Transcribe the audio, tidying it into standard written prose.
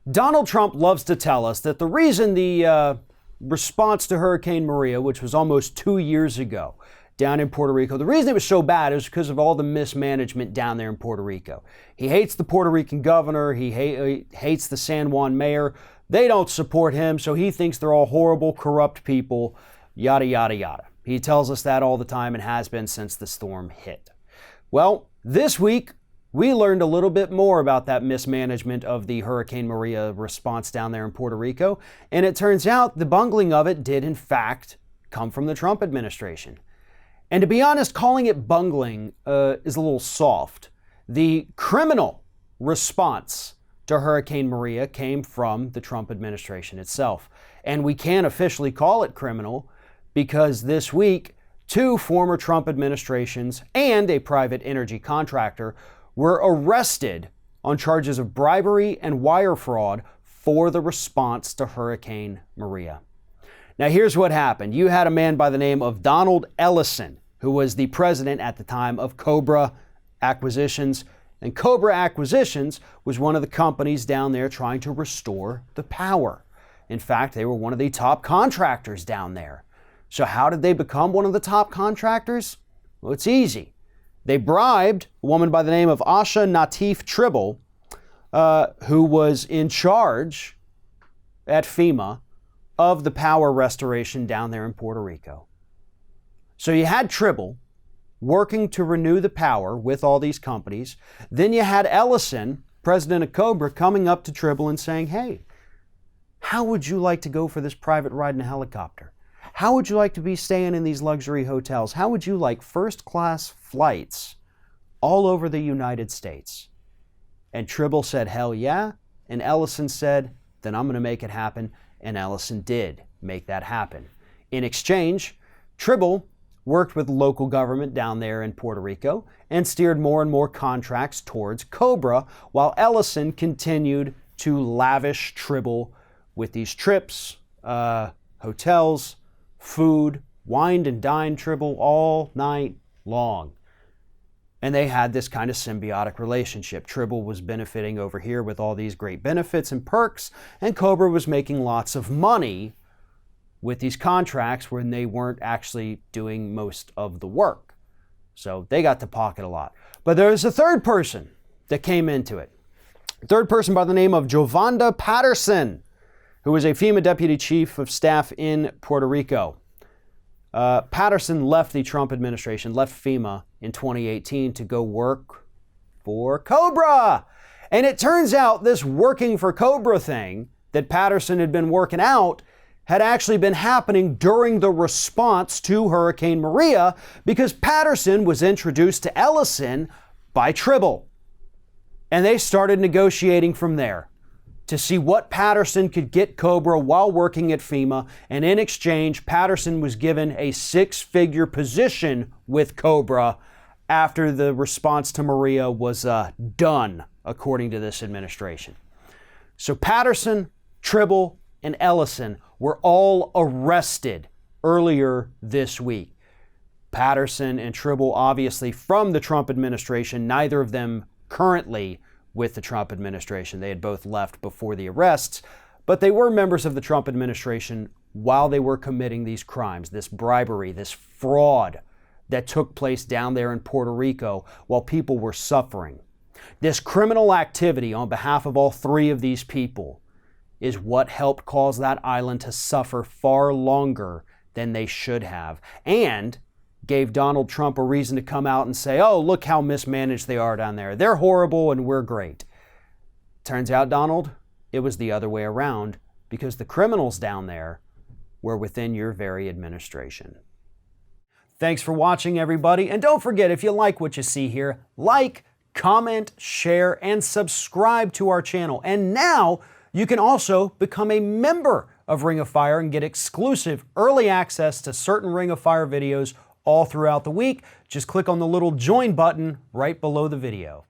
Donald Trump loves to tell us that the reason the response to Hurricane Maria, which was almost 2 years ago down in Puerto Rico, the reason it was so bad is because of all the mismanagement down there in Puerto Rico. He hates the Puerto Rican governor. He hates the San Juan mayor. They don't support him, so he thinks they're all horrible, corrupt people, yada, yada, yada. He tells us that all the time and has been since the storm hit. Well, this week, we learned a little bit more about that mismanagement of the Hurricane Maria response down there in Puerto Rico, and it turns out the bungling of it did, in fact, come from the Trump administration. And to be honest, calling it bungling is a little soft. The criminal response to Hurricane Maria came from the Trump administration itself. And we can officially call it criminal because this week, 2 former Trump administrations and a private energy contractor were arrested on charges of bribery and wire fraud for the response to Hurricane Maria. Now, here's what happened. You had a man by the name of Donald Ellison, who was the president at the time of Cobra Acquisitions. And Cobra Acquisitions was one of the companies down there trying to restore the power. In fact, they were one of the top contractors down there. So how did they become one of the top contractors? Well, it's easy. They bribed a woman by the name of Asha Natif Tribble, who was in charge at FEMA of the power restoration down there in Puerto Rico. So you had Tribble working to renew the power with all these companies. Then you had Ellison, president of Cobra, coming up to Tribble and saying, hey, how would you like to go for this private ride in a helicopter? How would you like to be staying in these luxury hotels? How would you like first-class flights all over the United States? And Tribble said, hell yeah. And Ellison said, then I'm going to make it happen. And Ellison did make that happen. In exchange, Tribble worked with local government down there in Puerto Rico and steered more and more contracts towards Cobra, while Ellison continued to lavish Tribble with these trips, hotels, food, wined and dined Tribble all night long. And they had this kind of symbiotic relationship. Tribble was benefiting over here with all these great benefits and perks, and Cobra was making lots of money with these contracts when they weren't actually doing most of the work. So they got to pocket a lot. But there's a third person that came into it. A third person by the name of Jovanda Patterson, who was a FEMA deputy chief of staff in Puerto Rico. Patterson left the Trump administration, left FEMA in 2018 to go work for Cobra. And it turns out this working for Cobra thing that Patterson had been working out had actually been happening during the response to Hurricane Maria, because Patterson was introduced to Ellison by Tribble. And they started negotiating from there to see what Patterson could get Cobra while working at FEMA. And in exchange, Patterson was given a 6-figure position with Cobra after the response to Maria was done, according to this administration. So Patterson, Tribble, and Ellison were all arrested earlier this week. Patterson and Tribble, obviously from the Trump administration, neither of them currently with the Trump administration. They had both left before the arrests, but they were members of the Trump administration while they were committing these crimes, this bribery, this fraud that took place down there in Puerto Rico while people were suffering. This criminal activity on behalf of all 3 of these people is what helped cause that island to suffer far longer than they should have, and gave Donald Trump a reason to come out and say, oh, look how mismanaged they are down there. They're horrible and we're great. Turns out, Donald, it was the other way around, because the criminals down there were within your very administration. Thanks for watching, everybody. And don't forget, if you like what you see here, like, comment, share, and subscribe to our channel. And now you can also become a member of Ring of Fire and get exclusive early access to certain Ring of Fire videos all throughout the week. Just click on the little join button right below the video.